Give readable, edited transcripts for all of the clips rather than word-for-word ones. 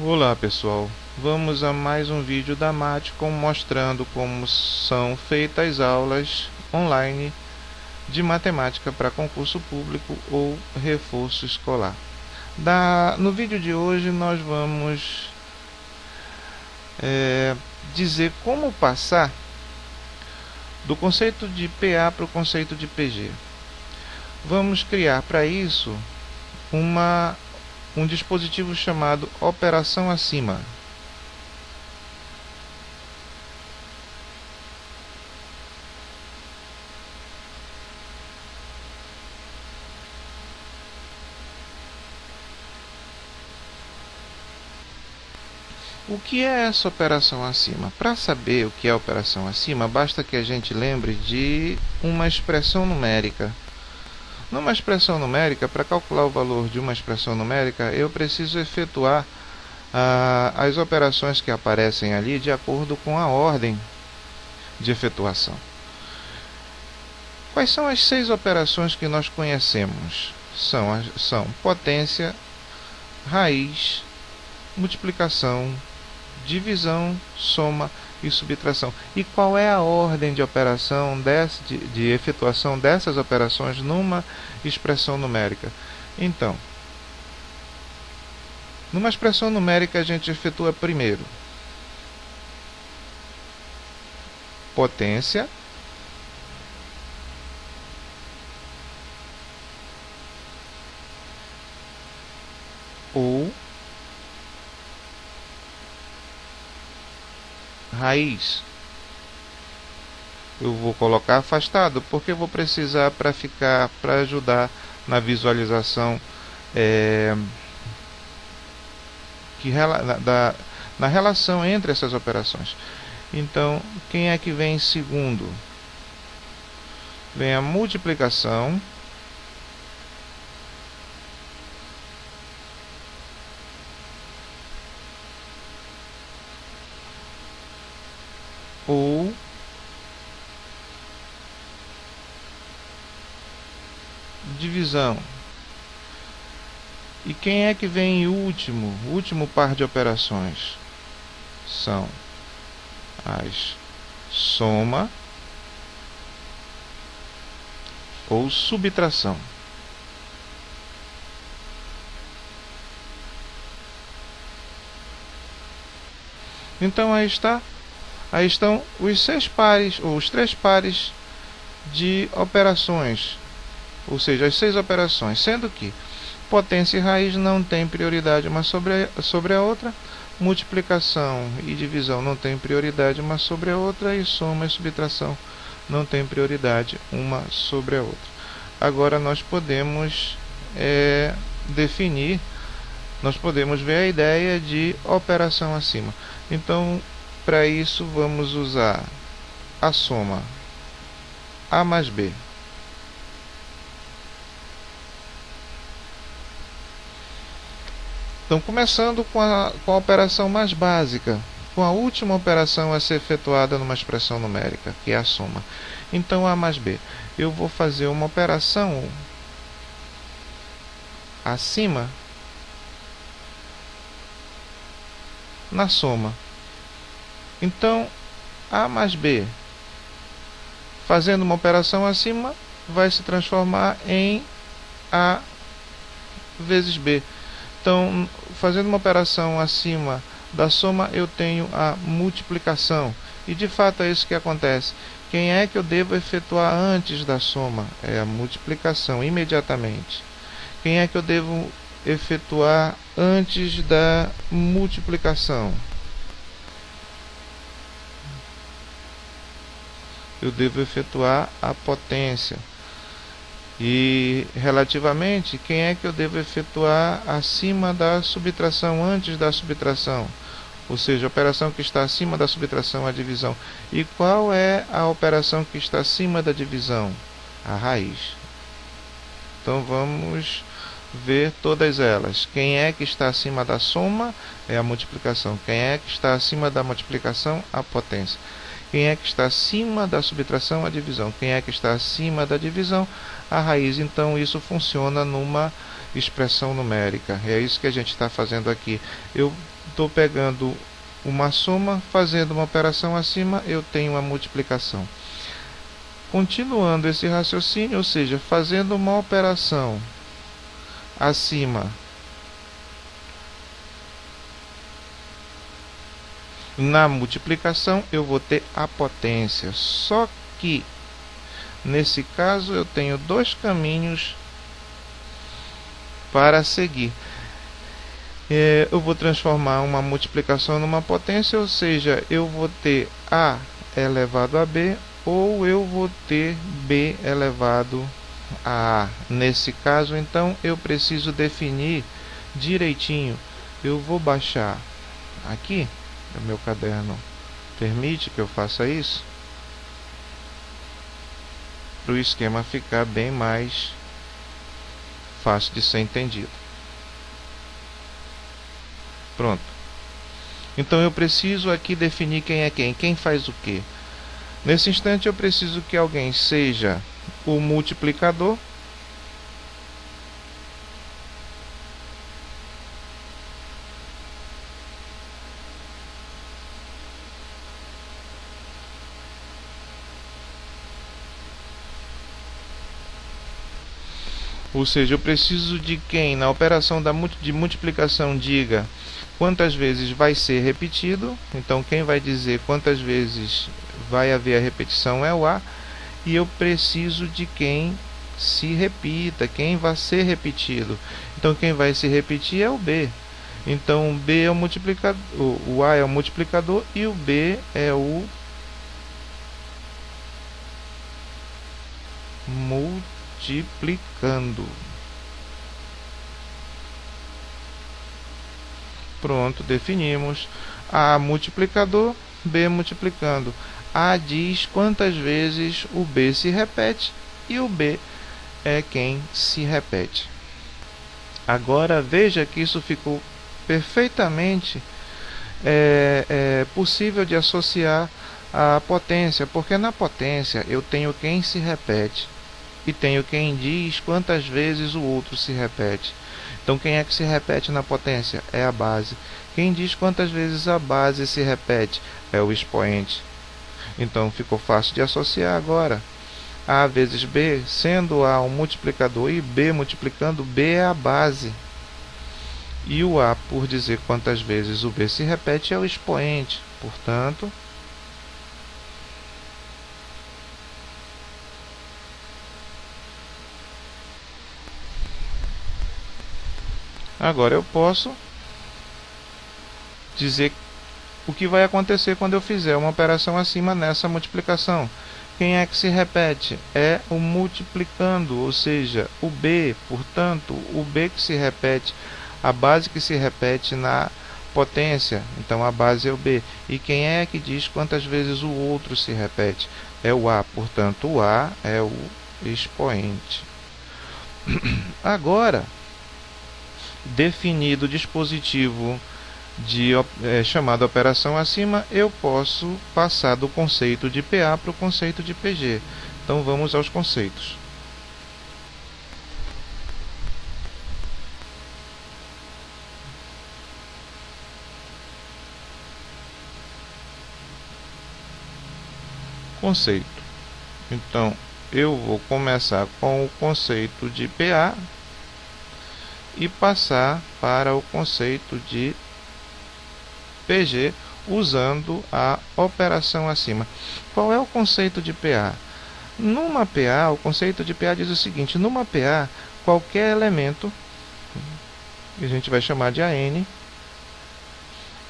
Olá pessoal, vamos a mais um vídeo da Matcom mostrando como são feitas aulas online de matemática para concurso público ou reforço escolar. No vídeo de hoje nós vamos dizer como passar do conceito de PA para o conceito de PG. Vamos criar para isso um dispositivo chamado operação acima. O que é essa operação acima? Para saber o que é a operação acima, basta que a gente lembre de uma expressão numérica. Numa expressão numérica, para calcular o valor de uma expressão numérica, eu preciso efetuar as operações que aparecem ali de acordo com a ordem de efetuação. Quais são as 6 operações que nós conhecemos? São potência, raiz, multiplicação, divisão, soma e subtração. E qual é a ordem de operação de efetuação dessas operações numa expressão numérica? Então, numa expressão numérica a gente efetua primeiro potência ou raiz. Eu vou colocar afastado porque eu vou precisar para ajudar na visualização na relação entre essas operações. Então, quem é que vem em segundo? Vem a multiplicação ou divisão. E quem é que vem em último? O último par de operações são as soma ou subtração. Então aí estão os 6 pares ou os 3 pares de operações, ou seja, as 6 operações, sendo que potência e raiz não tem prioridade uma sobre a outra, multiplicação e divisão não tem prioridade uma sobre a outra, e soma e subtração não tem prioridade uma sobre a outra. Agora nós podemos nós podemos ver a ideia de operação acima. Então, para isso vamos usar a soma A mais B. Então, começando com a operação mais básica, com a última operação a ser efetuada numa expressão numérica, que é a soma. Então, A mais B. Eu vou fazer uma operação acima na soma. Então, A mais B, fazendo uma operação acima, vai se transformar em A vezes B. Então, fazendo uma operação acima da soma, eu tenho a multiplicação. E de fato é isso que acontece. Quem é que eu devo efetuar antes da soma? É a multiplicação, imediatamente. Quem é que eu devo efetuar antes da multiplicação? Eu devo efetuar a potência. E relativamente, quem é que eu devo efetuar acima da subtração, antes da subtração? Ou seja, a operação que está acima da subtração é a divisão. E qual é a operação que está acima da divisão? A raiz. Então vamos ver todas elas. Quem é que está acima da soma? É a multiplicação. Quem é que está acima da multiplicação? A potência. Quem é que está acima da subtração? A divisão. Quem é que está acima da divisão? A raiz. Então isso funciona numa expressão numérica. É isso que a gente está fazendo aqui. Eu estou pegando uma soma, fazendo uma operação acima, eu tenho uma multiplicação. Continuando esse raciocínio, ou seja, fazendo uma operação acima na multiplicação, eu vou ter a potência. Só que nesse caso eu tenho dois caminhos para seguir. Eu vou transformar uma multiplicação numa potência, ou seja, eu vou ter a elevado a b, ou eu vou ter b elevado a a. Nesse caso, então, eu preciso definir direitinho. Eu vou baixar aqui, o meu caderno permite que eu faça isso, para o esquema ficar bem mais fácil de ser entendido. Pronto. Então eu preciso aqui definir quem é quem faz o quê. Nesse instante eu preciso que alguém seja o multiplicador, ou seja, eu preciso de quem na operação de multiplicação diga quantas vezes vai ser repetido. Então quem vai dizer quantas vezes vai haver a repetição é o A. E eu preciso de quem se repita, quem vai ser repetido. Então quem vai se repetir é o B. Então o B é o multiplicador, o A é o multiplicador e o B é o multiplicando. Pronto, definimos. A multiplicador, B multiplicando. A diz quantas vezes o B se repete e o B é quem se repete. Agora veja que isso ficou perfeitamente possível de associar à potência, porque na potência eu tenho quem se repete e tenho quem diz quantas vezes o outro se repete. Então quem é que se repete na potência? É a base. Quem diz quantas vezes a base se repete? É o expoente. Então ficou fácil de associar agora. A vezes B, sendo A um multiplicador e B multiplicando, B é a base. E o A, por dizer quantas vezes o B se repete, é o expoente. Portanto, agora eu posso dizer o que vai acontecer quando eu fizer uma operação acima nessa multiplicação. Quem é que se repete? É o multiplicando, ou seja, o B. Portanto, o B que se repete, a base que se repete na potência. Então, a base é o B. E quem é que diz quantas vezes o outro se repete? É o A. Portanto, o A é o expoente. Agora, definido o dispositivo chamada operação acima, eu posso passar do conceito de PA para o conceito de PG. Então vamos aos conceitos. Conceito. Então eu vou começar com o conceito de PA e passar para o conceito de PG usando a operação acima. Qual é o conceito de PA? Numa PA, o conceito de PA diz o seguinte: numa PA, qualquer elemento, que a gente vai chamar de AN,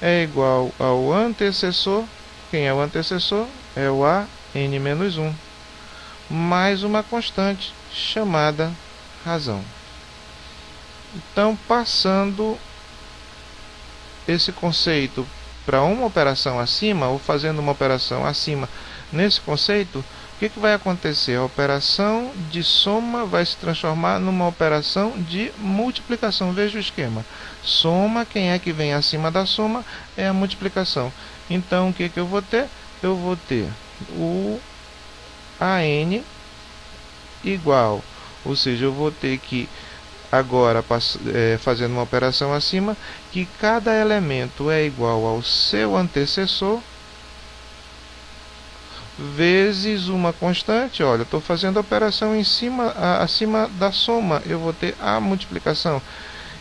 é igual ao antecessor. Quem é o antecessor? É o AN-1, mais uma constante chamada razão. Então, passando esse conceito para uma operação acima, ou fazendo uma operação acima nesse conceito, o que vai acontecer? A operação de soma vai se transformar numa operação de multiplicação. Veja o esquema. Soma, quem é que vem acima da soma? É a multiplicação. Então, o que eu vou ter? Eu vou ter o AN igual, ou seja, eu vou ter que agora fazendo uma operação acima, que cada elemento é igual ao seu antecessor vezes uma constante. Olha, estou fazendo a operação acima da soma, eu vou ter a multiplicação.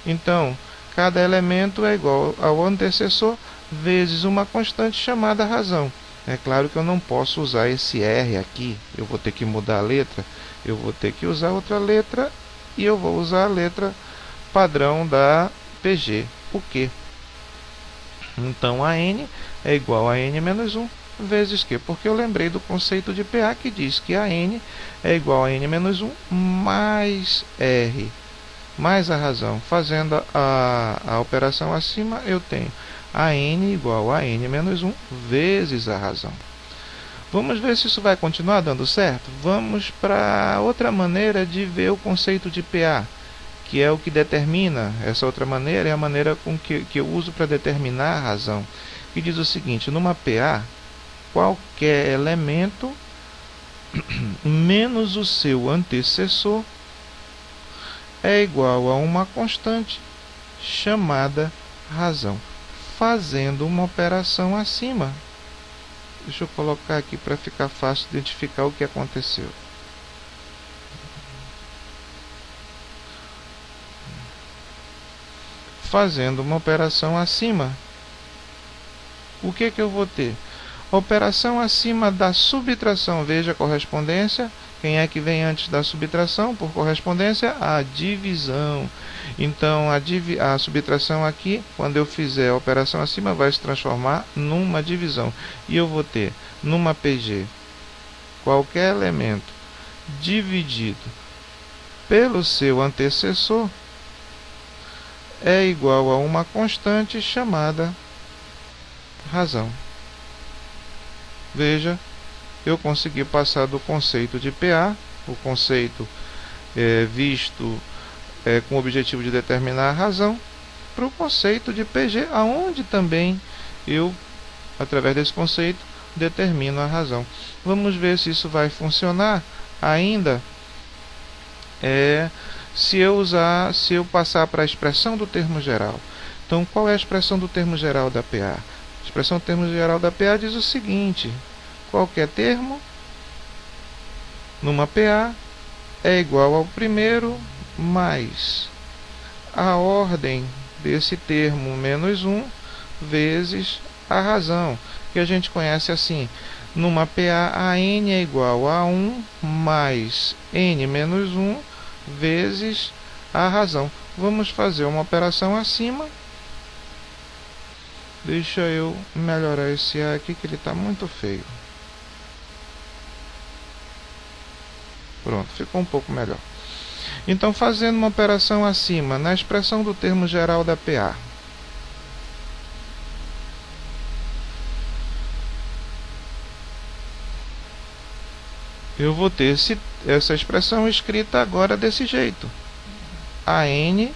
Então, cada elemento é igual ao antecessor vezes uma constante chamada razão. É claro que eu não posso usar esse R aqui, eu vou ter que mudar a letra, eu vou ter que usar outra letra e eu vou usar a letra padrão da PG, o Q. Então, a N é igual a N menos 1 vezes Q, porque eu lembrei do conceito de PA que diz que a N é igual a N menos 1 mais R, mais a razão. Fazendo a operação acima, eu tenho a N igual a N menos 1 vezes a razão. Vamos ver se isso vai continuar dando certo? Vamos para outra maneira de ver o conceito de PA, que é o que determina. Essa outra maneira é a maneira que eu uso para determinar a razão, que diz o seguinte: numa PA, qualquer elemento menos o seu antecessor é igual a uma constante chamada razão. Fazendo uma operação acima. Deixa eu colocar aqui para ficar fácil identificar o que aconteceu. Fazendo uma operação acima, o que eu vou ter? Operação acima da subtração. Veja a correspondência. Quem é que vem antes da subtração? Por correspondência, a divisão. Então, a subtração aqui, quando eu fizer a operação acima, vai se transformar numa divisão. E eu vou ter, numa PG, qualquer elemento dividido pelo seu antecessor é igual a uma constante chamada razão. Veja, eu consegui passar do conceito de PA, o conceito visto com o objetivo de determinar a razão, para o conceito de PG, aonde também eu, através desse conceito, determino a razão. Vamos ver se isso vai funcionar ainda. Se eu passar para a expressão do termo geral. Então, qual é a expressão do termo geral da PA? A expressão do termo geral da PA diz o seguinte: qualquer termo numa PA é igual ao primeiro mais a ordem desse termo menos 1 vezes a razão, que a gente conhece assim. Numa PA, a N é igual a 1 mais N menos 1 vezes a razão. Vamos fazer uma operação acima. Deixa eu melhorar esse A aqui, que ele está muito feio. Pronto, ficou um pouco melhor. Então, fazendo uma operação acima, na expressão do termo geral da PA, eu vou ter essa expressão escrita agora desse jeito. A N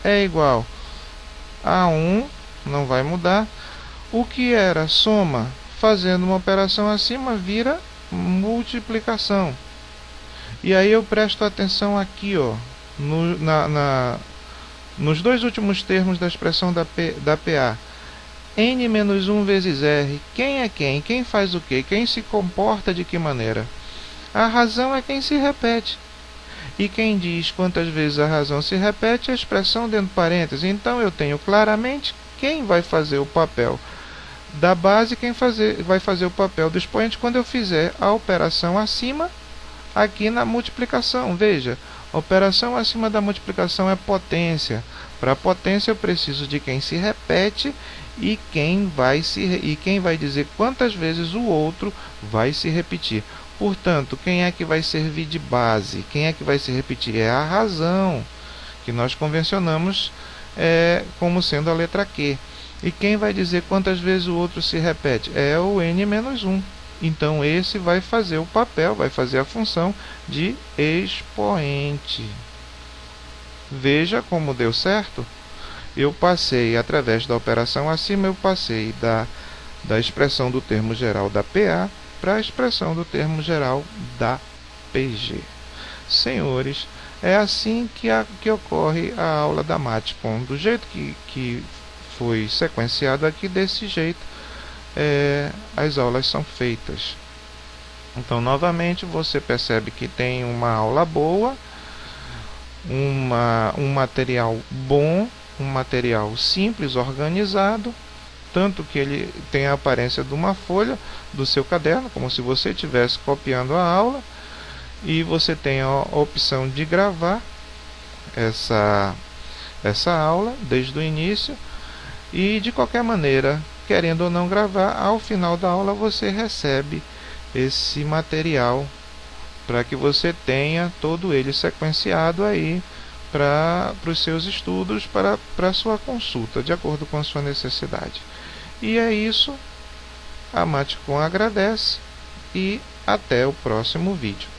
é igual a 1, não vai mudar. O que era soma, fazendo uma operação acima, vira multiplicação. E aí eu presto atenção aqui, ó, nos dois últimos termos da expressão da PA. N menos 1 vezes R. Quem é quem? Quem faz o quê? Quem se comporta de que maneira? A razão é quem se repete. E quem diz quantas vezes a razão se repete é a expressão dentro de parênteses. Então eu tenho claramente quem vai fazer o papel da base, quem vai fazer o papel do expoente quando eu fizer a operação acima aqui na multiplicação. Veja, a operação acima da multiplicação é potência. Para a potência eu preciso de quem se repete e quem vai dizer quantas vezes o outro vai se repetir. Portanto, quem é que vai servir de base? Quem é que vai se repetir? É a razão, que nós convencionamos como sendo a letra Q. E quem vai dizer quantas vezes o outro se repete? É o N menos 1. Então, esse vai fazer o papel, vai fazer a função de expoente. Veja como deu certo. Eu passei, através da operação acima, eu passei da expressão do termo geral da PA para a expressão do termo geral da PG. Senhores, É assim que ocorre a aula da Matcom, do jeito que foi sequenciado aqui, desse jeito as aulas são feitas. Então, novamente, você percebe que tem uma aula boa, um material bom, um material simples, organizado, tanto que ele tem a aparência de uma folha do seu caderno, como se você estivesse copiando a aula, e você tem a opção de gravar essa aula desde o início, e de qualquer maneira, querendo ou não gravar, ao final da aula você recebe esse material para que você tenha todo ele sequenciado aí para os seus estudos, para a sua consulta, de acordo com a sua necessidade. E é isso, a Matcom agradece e até o próximo vídeo.